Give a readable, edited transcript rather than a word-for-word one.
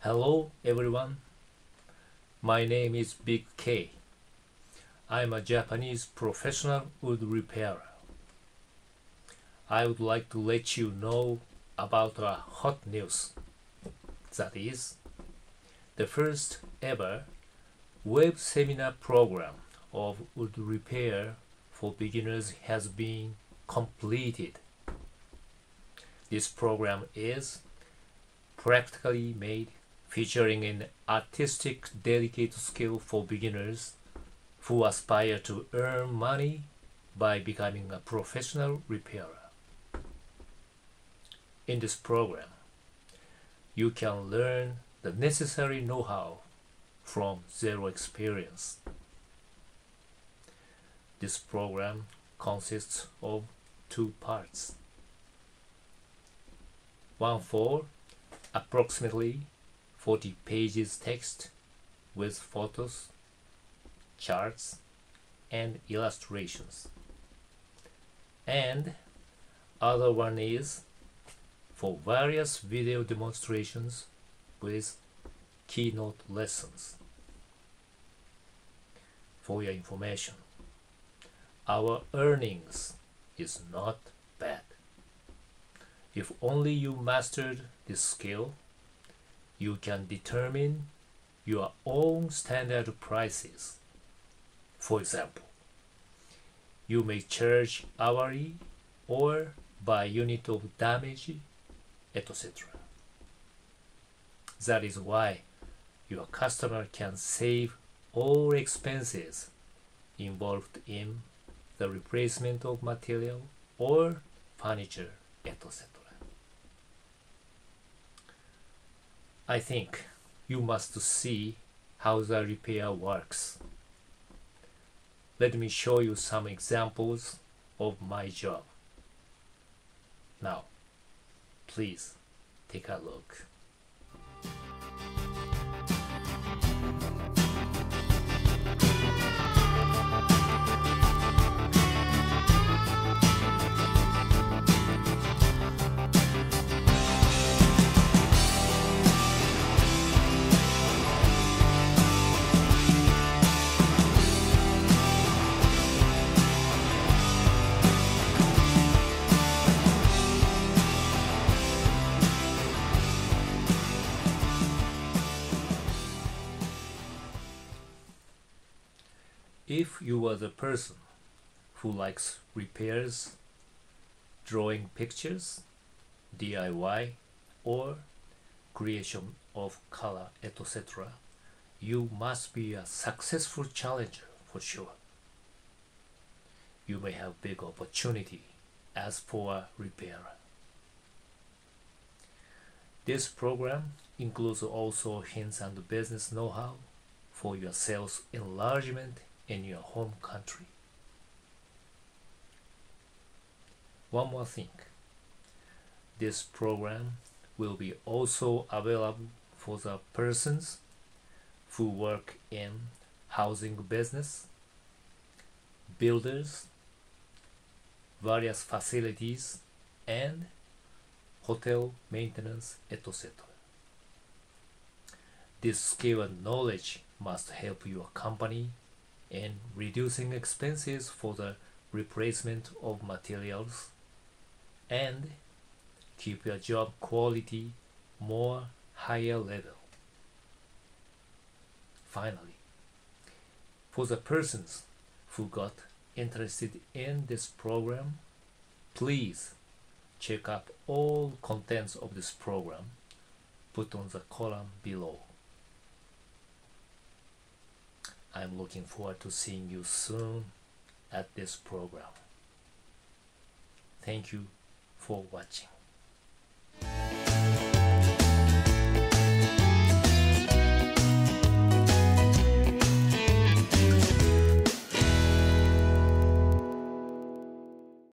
Hello everyone, my name is Big K. I'm a Japanese professional wood repairer. I would like to let you know about a hot news. That is, the first ever web seminar program of wood repair for beginners has been completed. This program is practically made, featuring an artistic, delicate skill for beginners who aspire to earn money by becoming a professional repairer. In this program, you can learn the necessary know-how from zero experience. This program consists of two parts. One for approximately 40 pages text with photos, charts, and illustrations. And other one is for various video demonstrations with keynote lessons. For your information, our earnings is not bad. If only you mastered this skill, you can determine your own standard prices. For example, you may charge hourly or by unit of damage, etc. That is why your customer can save all expenses involved in the replacement of material or furniture, etc. I think you must see how the repair works. Let me show you some examples of my job. Now, please take a look. If you are the person who likes repairs, drawing pictures, DIY, or creation of color, etc., you must be a successful challenger for sure. You may have big opportunity as for a repairer. This program includes also hints and business know-how for your sales enlargement in your home country. One more thing, this program will be also available for the persons who work in housing business, builders, various facilities, and hotel maintenance, etc. This skill and knowledge must help your company in reducing expenses for the replacement of materials and keep your job quality more higher level. Finally, for the persons who got interested in this program, please check out all contents of this program put on the column below. I'm looking forward to seeing you soon at this program. Thank you for watching.